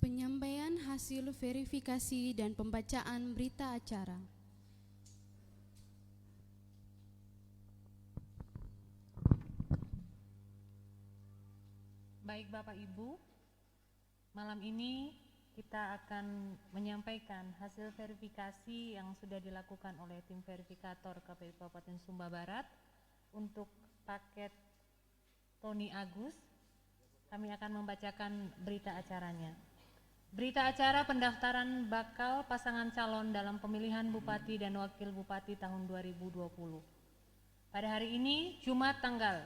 Penyampaian hasil verifikasi dan pembacaan berita acara. Baik Bapak Ibu, malam ini kita akan menyampaikan hasil verifikasi yang sudah dilakukan oleh tim verifikator KPU Kabupaten Sumba Barat untuk paket Tony Agus. Kami akan membacakan berita acaranya. Berita acara pendaftaran bakal pasangan calon dalam pemilihan Bupati dan Wakil Bupati tahun 2020. Pada hari ini, Jumat tanggal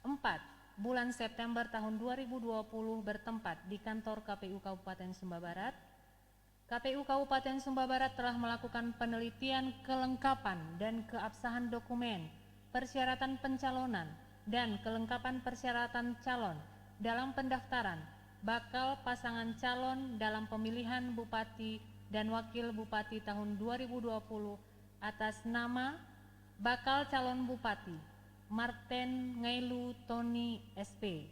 4 bulan September tahun 2020 bertempat di kantor KPU Kabupaten Sumba Barat. KPU Kabupaten Sumba Barat telah melakukan penelitian kelengkapan dan keabsahan dokumen, persyaratan pencalonan, dan kelengkapan persyaratan calon dalam pendaftaran bakal pasangan calon dalam pemilihan Bupati dan Wakil Bupati tahun 2020 atas nama bakal calon Bupati Marten Ngailu Tony SP,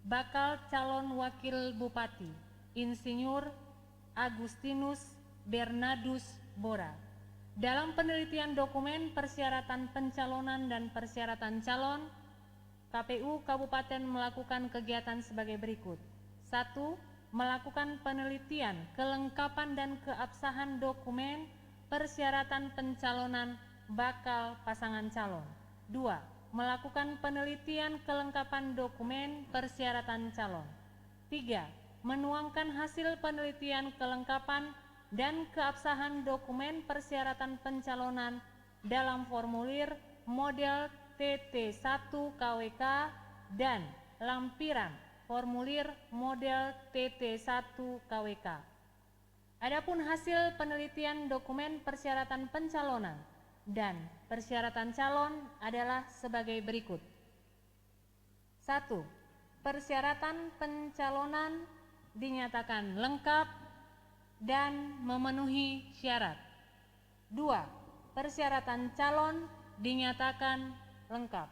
bakal calon Wakil Bupati Insinyur Agustinus Bernadus Bora. Dalam penelitian dokumen persyaratan pencalonan dan persyaratan calon, KPU Kabupaten melakukan kegiatan sebagai berikut. 1. Melakukan penelitian kelengkapan dan keabsahan dokumen persyaratan pencalonan bakal pasangan calon. 2. Melakukan penelitian kelengkapan dokumen persyaratan calon. 3. Menuangkan hasil penelitian kelengkapan dan keabsahan dokumen persyaratan pencalonan dalam formulir model TT1 KWK dan lampiran formulir model TT1 KWK. Adapun hasil penelitian dokumen persyaratan pencalonan dan persyaratan calon adalah sebagai berikut. 1. Persyaratan pencalonan dinyatakan lengkap dan memenuhi syarat. 2. Persyaratan calon dinyatakan lengkap.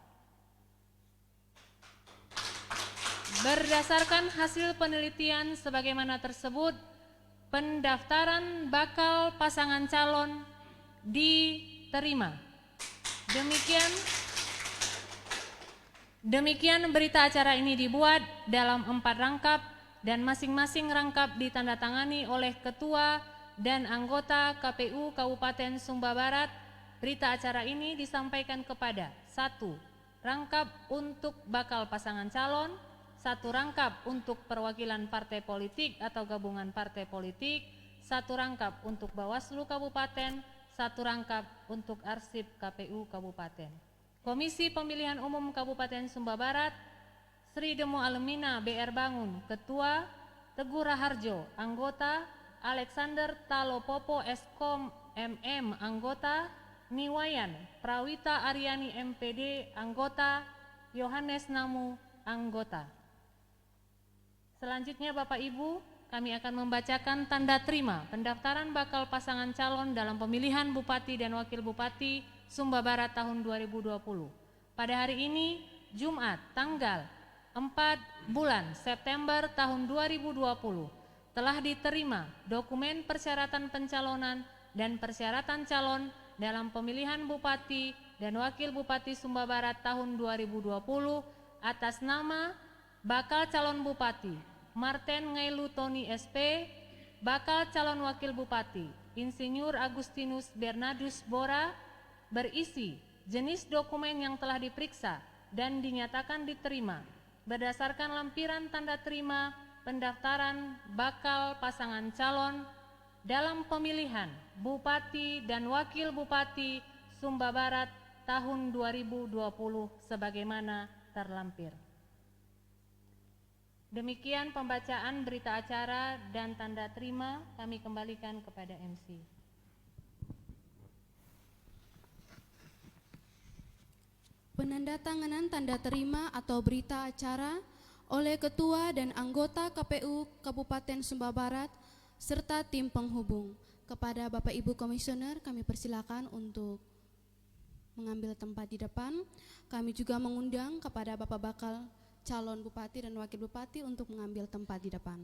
Berdasarkan hasil penelitian sebagaimana tersebut, pendaftaran bakal pasangan calon diterima. Demikian berita acara ini dibuat dalam 4 rangkap dan masing-masing rangkap ditandatangani oleh Ketua dan anggota KPU Kabupaten Sumba Barat. Berita acara ini disampaikan kepada 1. Rangkap untuk bakal pasangan calon, 1 rangkap untuk perwakilan partai politik atau gabungan partai politik, 1 rangkap untuk Bawaslu Kabupaten, 1 rangkap untuk arsip KPU Kabupaten. Komisi Pemilihan Umum Kabupaten Sumba Barat, Sri Demo Alemina BR Bangun, Ketua, Teguh Raharjo, anggota, Alexander Talopopo Eskom MM, anggota, Niwayan Prawita Aryani MPD, anggota, Yohanes Namu, anggota. Selanjutnya Bapak Ibu, kami akan membacakan tanda terima pendaftaran bakal pasangan calon dalam pemilihan Bupati dan Wakil Bupati Sumba Barat tahun 2020. Pada hari ini, Jumat, tanggal 4 bulan September tahun 2020, telah diterima dokumen persyaratan pencalonan dan persyaratan calon dalam pemilihan Bupati dan Wakil Bupati Sumba Barat tahun 2020 atas nama bakal calon Bupati Marten Ngailu Tony SP, bakal calon Wakil Bupati Insinyur Agustinus Bernadus Bora, berisi jenis dokumen yang telah diperiksa dan dinyatakan diterima berdasarkan lampiran tanda terima pendaftaran bakal pasangan calon dalam pemilihan Bupati dan Wakil Bupati Sumba Barat tahun 2020 sebagaimana terlampir. Demikian pembacaan berita acara dan tanda terima, kami kembalikan kepada MC. Penandatanganan tanda terima atau berita acara oleh Ketua dan anggota KPU Kabupaten Sumba Barat serta tim penghubung. Kepada Bapak Ibu Komisioner kami persilakan untuk mengambil tempat di depan. Kami juga mengundang kepada Bapak bakal calon Bupati dan Wakil Bupati untuk mengambil tempat di depan.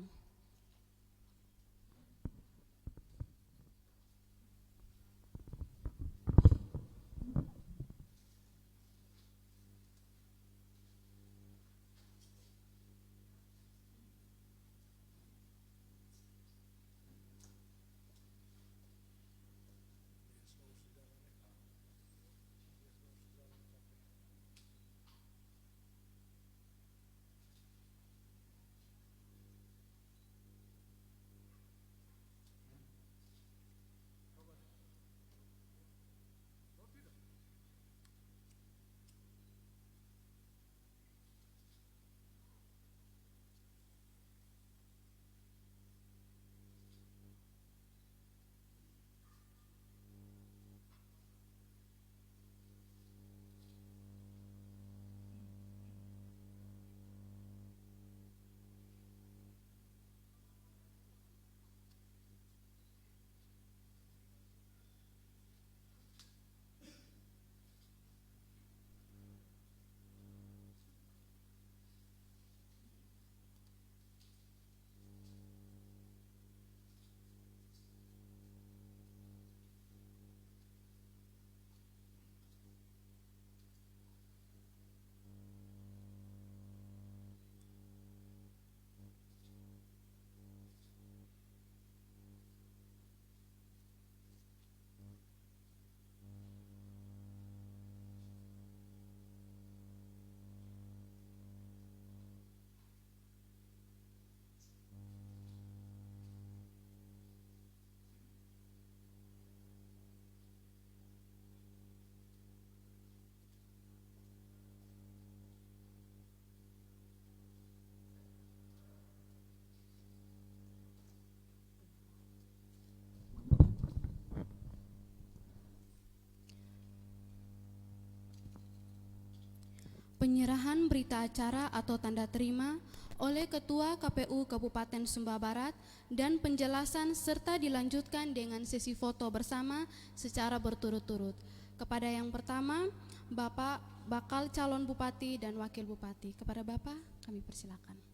Penyerahan berita acara atau tanda terima oleh Ketua KPU Kabupaten Sumba Barat dan penjelasan serta dilanjutkan dengan sesi foto bersama secara berturut-turut. Kepada yang pertama, Bapak bakal calon Bupati dan Wakil Bupati. Kepada Bapak kami persilakan.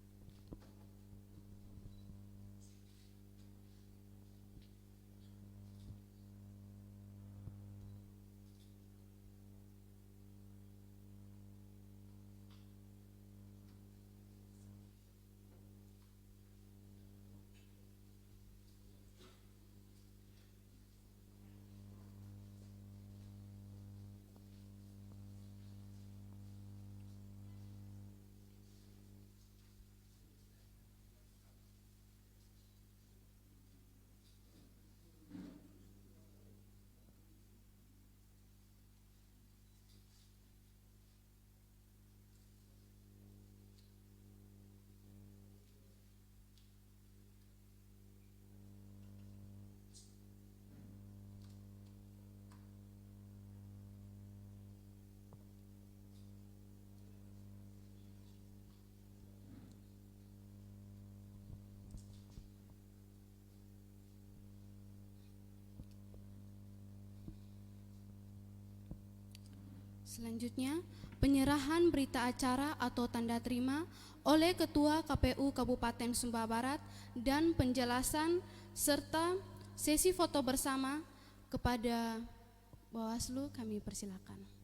Selanjutnya, penyerahan berita acara atau tanda terima oleh Ketua KPU Kabupaten Sumba Barat dan penjelasan serta sesi foto bersama kepada Bawaslu kami persilakan.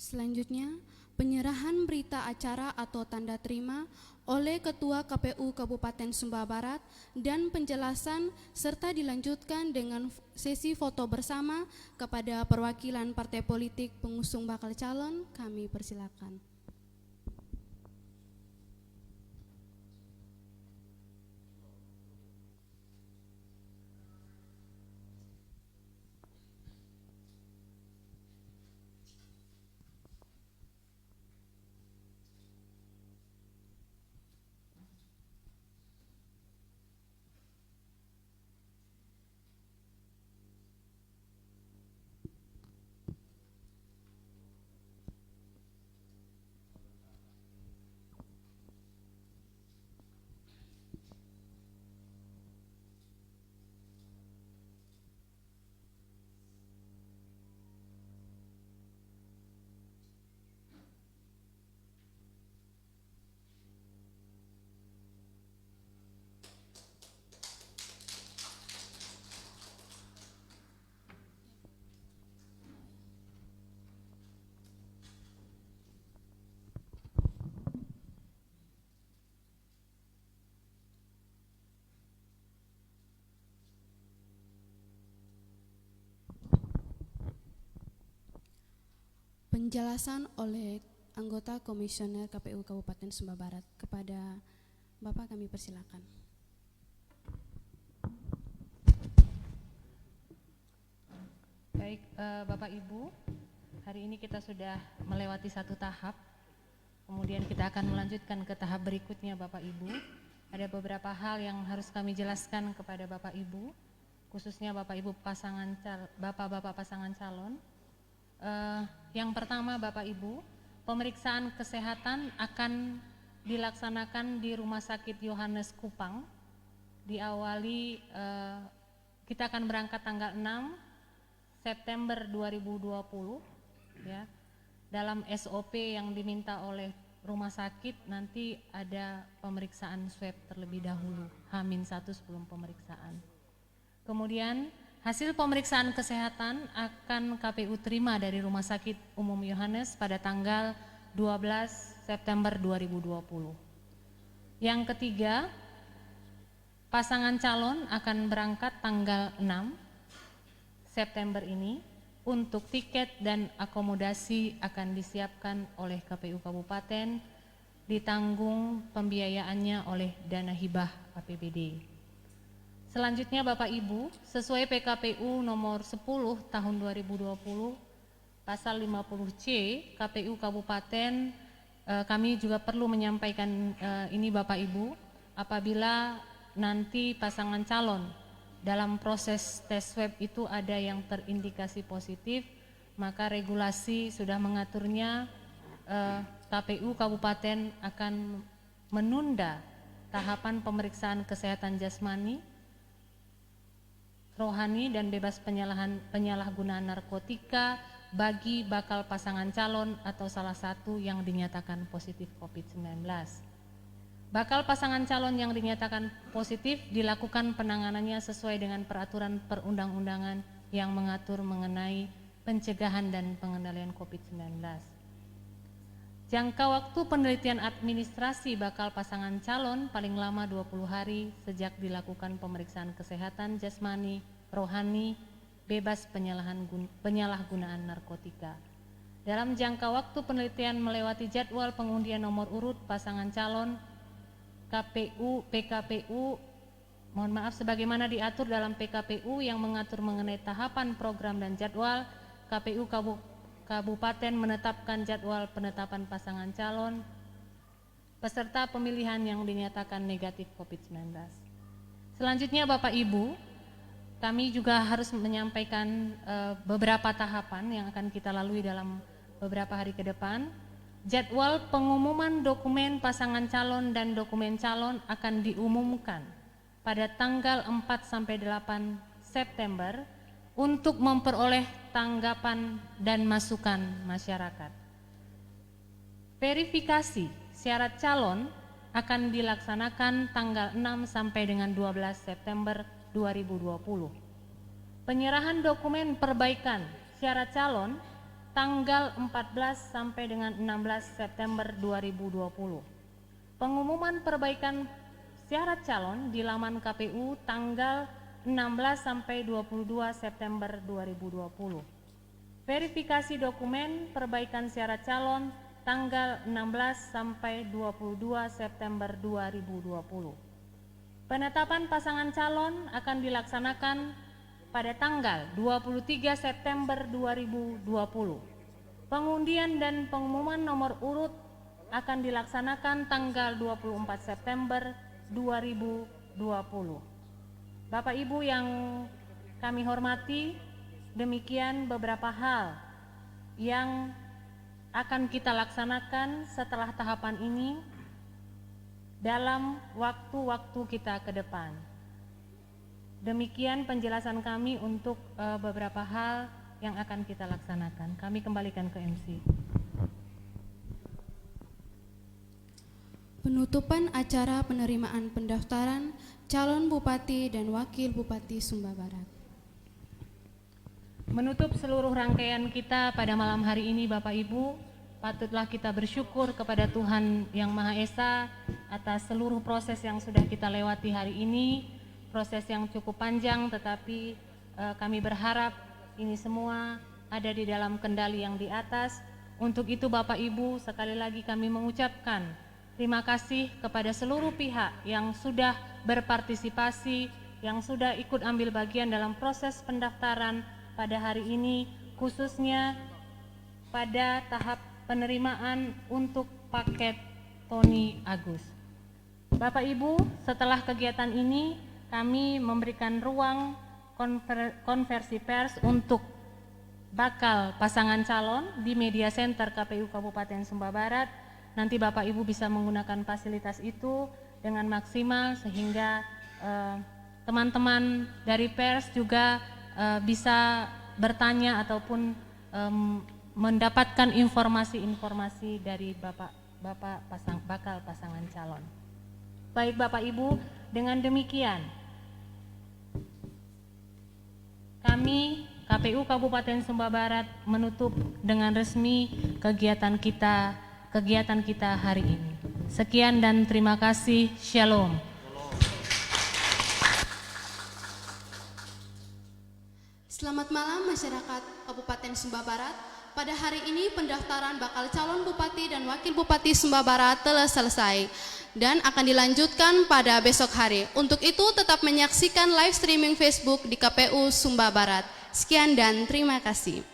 Selanjutnya, penyerahan berita acara atau tanda terima oleh Ketua KPU Kabupaten Sumba Barat dan penjelasan serta dilanjutkan dengan sesi foto bersama kepada perwakilan partai politik pengusung bakal calon. Kami persilakan. Penjelasan oleh anggota Komisioner KPU Kabupaten Sumba Barat. Kepada Bapak kami persilakan. Baik, Bapak Ibu, hari ini kita sudah melewati satu tahap, kemudian kita akan melanjutkan ke tahap berikutnya Bapak Ibu. Ada beberapa hal yang harus kami jelaskan kepada Bapak Ibu, khususnya Bapak Ibu Bapak-Bapak pasangan calon. Yang pertama Bapak Ibu, pemeriksaan kesehatan akan dilaksanakan di Rumah Sakit Yohanes Kupang. Diawali, kita akan berangkat tanggal 6 September 2020 ya. Dalam SOP yang diminta oleh rumah sakit nanti ada pemeriksaan swab terlebih dahulu, H-1 sebelum pemeriksaan. Kemudian hasil pemeriksaan kesehatan akan KPU terima dari Rumah Sakit Umum Yohanes pada tanggal 12 September 2020. Yang ketiga, pasangan calon akan berangkat tanggal 6 September ini. Untuk tiket dan akomodasi akan disiapkan oleh KPU Kabupaten, ditanggung pembiayaannya oleh dana hibah APBD. Selanjutnya Bapak Ibu, sesuai PKPU nomor 10 tahun 2020 pasal 50C KPU Kabupaten, kami juga perlu menyampaikan ini Bapak Ibu, apabila nanti pasangan calon dalam proses tes swab itu ada yang terindikasi positif, maka regulasi sudah mengaturnya, KPU Kabupaten akan menunda tahapan pemeriksaan kesehatan jasmani, rohani dan bebas penyalahgunaan narkotika bagi bakal pasangan calon atau salah satu yang dinyatakan positif COVID-19. Bakal pasangan calon yang dinyatakan positif dilakukan penanganannya sesuai dengan peraturan perundang-undangan yang mengatur mengenai pencegahan dan pengendalian COVID-19. Jangka waktu penelitian administrasi bakal pasangan calon paling lama 20 hari sejak dilakukan pemeriksaan kesehatan jasmani, rohani, bebas penyalahgunaan narkotika. Dalam jangka waktu penelitian melewati jadwal pengundian nomor urut pasangan calon, PKPU, mohon maaf, sebagaimana diatur dalam PKPU yang mengatur mengenai tahapan program dan jadwal, KPU Kabupaten menetapkan jadwal penetapan pasangan calon peserta pemilihan yang dinyatakan negatif COVID-19. Selanjutnya Bapak Ibu, kami juga harus menyampaikan beberapa tahapan yang akan kita lalui dalam beberapa hari ke depan. Jadwal pengumuman dokumen pasangan calon dan dokumen calon akan diumumkan pada tanggal 4-8 September untuk memperoleh tanggapan dan masukan masyarakat. Verifikasi syarat calon akan dilaksanakan tanggal 6 sampai dengan 12 September 2020. Penyerahan dokumen perbaikan syarat calon tanggal 14 sampai dengan 16 September 2020. Pengumuman perbaikan syarat calon di laman KPU tanggal 16 sampai 22 September 2020. Verifikasi dokumen perbaikan syarat calon tanggal 16 sampai 22 September 2020. Penetapan pasangan calon akan dilaksanakan pada tanggal 23 September 2020. Pengundian dan pengumuman nomor urut akan dilaksanakan tanggal 24 September 2020. Bapak Ibu yang kami hormati, demikian beberapa hal yang akan kita laksanakan setelah tahapan ini dalam waktu-waktu kita ke depan. Demikian penjelasan kami untuk beberapa hal yang akan kita laksanakan. Kami kembalikan ke MC. Penutupan acara penerimaan pendaftaran calon Bupati dan Wakil Bupati Sumba Barat. Menutup seluruh rangkaian kita pada malam hari ini, Bapak Ibu, patutlah kita bersyukur kepada Tuhan Yang Maha Esa atas seluruh proses yang sudah kita lewati hari ini, proses yang cukup panjang, tetapi kami berharap ini semua ada di dalam kendali yang di atas. Untuk itu Bapak Ibu, sekali lagi kami mengucapkan terima kasih kepada seluruh pihak yang sudah berpartisipasi, yang sudah ikut ambil bagian dalam proses pendaftaran pada hari ini, khususnya pada tahap penerimaan untuk paket Tony Agus. Bapak Ibu, setelah kegiatan ini kami memberikan ruang konversi pers untuk bakal pasangan calon di Media Center KPU Kabupaten Sumba Barat. Nanti Bapak Ibu bisa menggunakan fasilitas itu dengan maksimal sehingga teman-teman dari pers juga bisa bertanya ataupun mendapatkan informasi-informasi dari bakal pasangan calon. Baik Bapak Ibu, dengan demikian kami KPU Kabupaten Sumba Barat menutup dengan resmi kegiatan kita hari ini. Sekian dan terima kasih. Shalom. Selamat malam masyarakat Kabupaten Sumba Barat. Pada hari ini pendaftaran bakal calon Bupati dan Wakil Bupati Sumba Barat telah selesai dan akan dilanjutkan pada besok hari. Untuk itu tetap menyaksikan live streaming Facebook di KPU Sumba Barat. Sekian dan terima kasih.